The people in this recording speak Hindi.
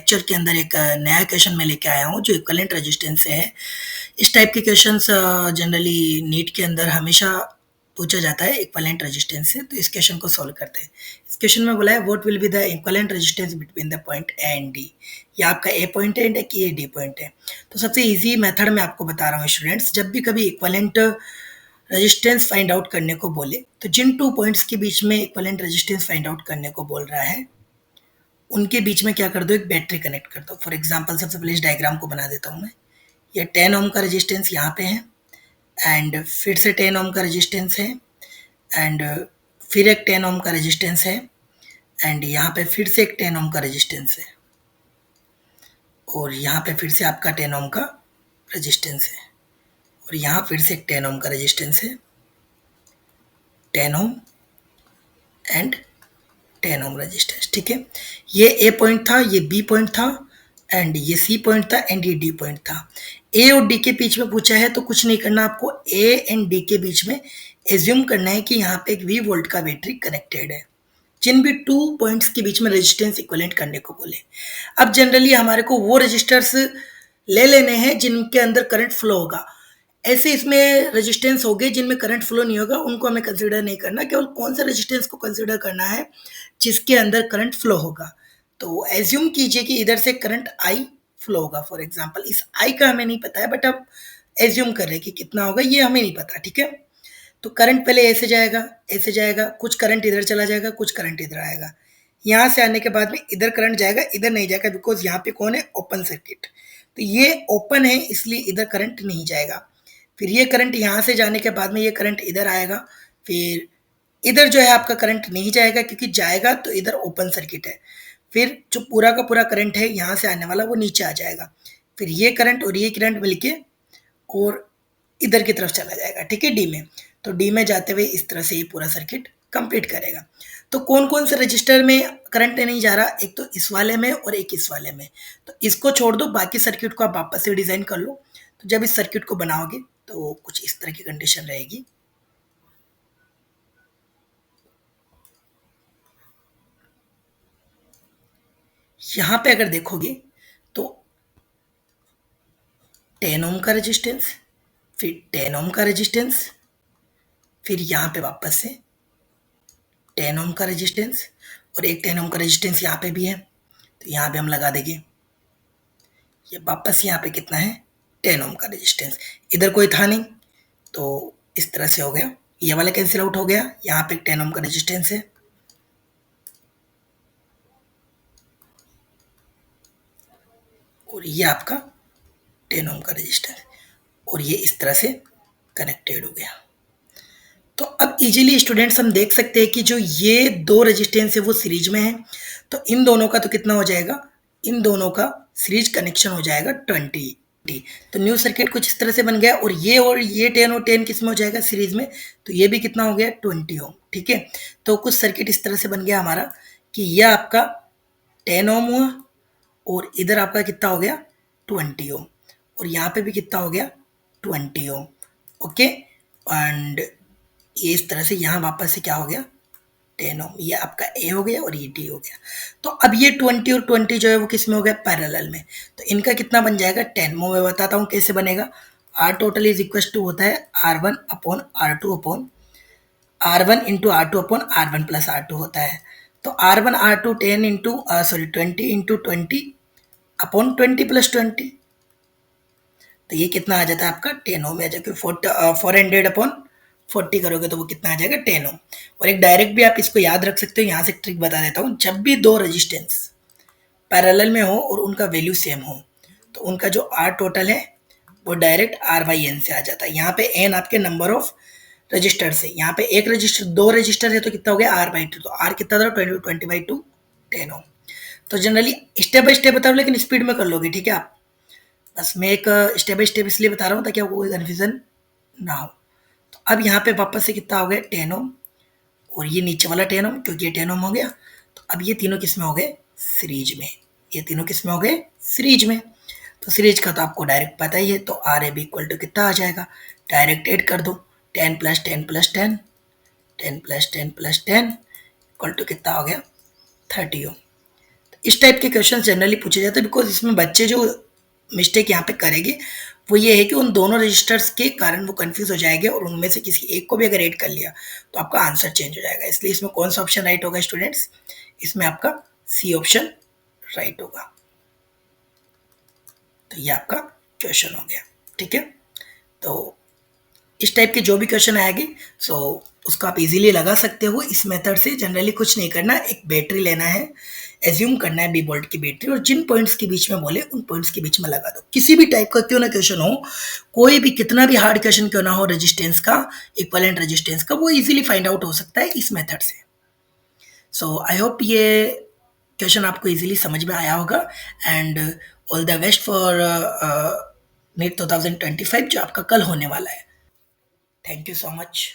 लेक्चर के अंदर एक नया क्वेश्चन मैं लेके आया हूँ जो इक्विवेलेंट रेजिस्टेंस से है। इस टाइप के क्वेश्चंस जनरली नीट के अंदर हमेशा पूछा जाता है इक्विवेलेंट रेजिस्टेंस से। तो इस क्वेश्चन को सॉल्व करते हैं। इस क्वेश्चन में बोला है what will be the equivalent resistance between the point A and D. ये आपका ए पॉइंट है कि ये डी पॉइंट है। तो सबसे इजी मेथड मैं आपको बता रहा हूँ स्टूडेंट्स, जब भी कभी इक्विवेलेंट रेजिस्टेंस फाइंड आउट करने को बोले तो जिन 2 पॉइंट्स के बीच में इक्विवेलेंट रेजिस्टेंस फाइंड आउट करने को बोल रहा है उनके बीच में क्या कर दो, एक बैटरी कनेक्ट कर दो। फॉर एग्जांपल सबसे पहले इस डायग्राम को बना देता हूँ मैं। ये 10 ओम का रेजिस्टेंस यहाँ पे है एंड फिर से 10 ओम का रेजिस्टेंस है एंड फिर एक 10 ओम का रेजिस्टेंस है एंड यहाँ पे फिर से एक 10 ओम का रेजिस्टेंस है और यहाँ पे फिर से आपका 10 ओम का रेजिस्टेंस है और यहाँ फिर से एक 10 ओम का रेजिस्टेंस है, 10 ओम एंड 10 ओम रेजिस्टेंस। ठीक है, ये ए पॉइंट था, ये बी पॉइंट था एंड ये सी पॉइंट था एंड ये डी पॉइंट था। ए और डी के बीच में पूछा है तो कुछ नहीं करना, आपको ए एंड डी के बीच में एज्यूम करना है कि यहाँ पे एक वी वोल्ट का बैटरी कनेक्टेड है। जिन भी 2 पॉइंट्स के बीच में रेजिस्टेंस इक्विवेलेंट करने को बोले, अब जनरली हमारे को वो रेजिस्टर्स ले लेने हैं जिनके अंदर करंट फ्लो होगा। ऐसे इसमें रेजिस्टेंस हो गए जिनमें करंट फ्लो नहीं होगा, उनको हमें कंसीडर नहीं करना। केवल कौन सा रेजिस्टेंस को कंसीडर करना है, जिसके अंदर करंट फ्लो होगा। तो एज्यूम कीजिए कि इधर से करंट आई फ्लो होगा। फॉर एग्जांपल इस आई का हमें नहीं पता है बट अब एज्यूम कर रहे हैं कि कितना होगा, ये हमें नहीं पता। ठीक है, तो करंट पहले ऐसे जाएगा, ऐसे जाएगा, कुछ करंट इधर चला जाएगा, कुछ करंट इधर आएगा। यहाँ से आने के बाद में इधर करंट जाएगा, इधर नहीं जाएगा बिकॉज यहाँ पे कौन है, ओपन सर्किट। तो ये ओपन है इसलिए इधर करंट नहीं जाएगा। फिर ये करंट यहाँ से जाने के बाद में ये करंट इधर आएगा, फिर इधर जो है आपका करंट नहीं जाएगा क्योंकि जाएगा तो इधर ओपन सर्किट है। फिर जो पूरा का पूरा करंट है यहाँ से आने वाला वो नीचे आ जाएगा। फिर ये करंट और ये करंट मिलके और इधर की तरफ चला जाएगा। ठीक है, डी में। तो डी में जाते हुए इस तरह से ये पूरा सर्किट कंप्लीट करेगा। तो कौन कौन से रजिस्टर में करंट नहीं जा रहा, एक तो इस वाले में और एक इस वाले में। तो इसको छोड़ दो, बाकी सर्किट को आप वापस से डिजाइन कर लो। तो जब इस सर्किट को बनाओगे तो कुछ इस तरह की कंडीशन रहेगी। यहां पे अगर देखोगे तो 10 ओम का रेजिस्टेंस, फिर 10 ओम का रेजिस्टेंस, फिर यहां पे वापस से 10 ओम का रेजिस्टेंस और एक 10 ओम का रेजिस्टेंस यहाँ पे भी है। तो यहाँ पे हम लगा देंगे, ये वापस यहाँ पे कितना है, 10 ओम का रेजिस्टेंस। इधर कोई था नहीं तो इस तरह से हो गया, ये वाला कैंसिल आउट हो गया। यहाँ पे 10 ओम का रेजिस्टेंस है और ये आपका 10 ओम का रेजिस्टेंस और ये इस तरह से कनेक्टेड हो गया। तो अब इजीली स्टूडेंट्स हम देख सकते हैं कि जो ये 2 रेजिस्टेंस है वो सीरीज में है। तो इन दोनों का तो कितना हो जाएगा, इन दोनों का सीरीज कनेक्शन हो जाएगा 20। तो न्यू सर्किट कुछ इस तरह से बन गया और ये 10 और 10 किस में हो जाएगा, सीरीज में। तो ये भी कितना हो गया, 20 ओम। ठीक है, तो कुछ सर्किट इस तरह से बन गया हमारा कि ये आपका 10 ओम हुआ और इधर आपका कितना हो गया, 20 ओम और यहाँ पे भी कितना हो गया, 20 ओम। ओके, एंड ये इस तरह से यहाँ वापस से क्या हो गया, 10 ओम। ये आपका ए हो गया और ये डी हो गया। तो अब ये 20 और 20 जो है वो किस में हो गया, पैरेलल में। तो इनका कितना बन जाएगा, 10। मैं बताता हूँ कैसे बनेगा। R total is equal to होता है R1 upon R2 upon R1 into R2 upon R1 plus R2 होता है। तो R1 R2 10 into 20 into 20 upon 20 plus 20। तो ये कितना आ जाता है आपका, 10 ओम आ जाएगा। 400 अपॉन 40 करोगे तो वो कितना आ जाएगा, 10 ओम। और एक डायरेक्ट भी आप इसको याद रख सकते हो, यहाँ से एक ट्रिक बता देता हूँ। जब भी 2 रेजिस्टेंस पैरेलल में हो और उनका वैल्यू सेम हो तो उनका जो आर टोटल है वो डायरेक्ट आर बाई एन से आ जाता है। यहाँ पे एन आपके नंबर ऑफ रजिस्टर से, यहाँ पे एक रजिस्टर 2 रजिस्टर है तो कितना हो गया, आर बाई 2। तो आर कितना था, 20 बाई 2, 10 ओम। तो जनरली स्टेप बाय स्टेप बताओ लेकिन स्पीड में कर लोगे। ठीक है, आप बस मैं एक स्टेप बाय स्टेप इसलिए बता रहा हूँ ताकि आपको कोई कन्फ्यूजन ना हो। तो अब यहाँ पे वापस से कितना हो गया, 10 ओम और ये नीचे वाला 10 ओम, क्योंकि ये 10 ओम हो गया। तो अब ये तीनों किस में हो गए, सीरीज में। ये तीनों किस में हो गए, सीरीज में। तो सीरीज का तो आपको डायरेक्ट पता ही है। तो R A B equal to कितना आ जाएगा, डायरेक्ट ऐड कर दो, 10 plus 10 plus 10, 10 plus 10 plus 10 equal to कितना हो गया, 30 ओम। इस टाइप के क्वेश्चन जनरली पूछे जाते हैं, बिकॉज इसमें बच्चे जो मिस्टेक यहाँ पे करेंगे वो ये है कि उन दोनों रजिस्टर्स के कारण वो कंफ्यूज हो जाएंगे और उनमें से किसी एक को भी अगर ऐड कर लिया तो आपका आंसर चेंज हो जाएगा। इसलिए इसमें कौन सा ऑप्शन राइट होगा स्टूडेंट्स? इसमें आपका सी ऑप्शन राइट होगा। तो ये आपका क्वेश्चन हो गया। ठीक है, तो इस टाइप के जो भी क्वेश्चन आएंगे सो उसको आप इजीली लगा सकते हो इस मेथड से। जनरली कुछ नहीं करना, एक बैटरी लेना है, एज्यूम करना है बी वोल्ट की बैटरी, और जिन पॉइंट्स के बीच में बोले उन पॉइंट्स के बीच में लगा दो। किसी भी टाइप का क्यों ना क्वेश्चन हो, कोई भी कितना भी हार्ड क्वेश्चन क्यों ना हो रेजिस्टेंस का, इक्विवेलेंट रेजिस्टेंस का, वो इजीली फाइंड आउट हो सकता है इस मेथड से। सो आई होप ये क्वेश्चन आपको इजीली समझ में आया होगा। And all the best for NEET 2025 जो आपका कल होने वाला है। Thank you so much.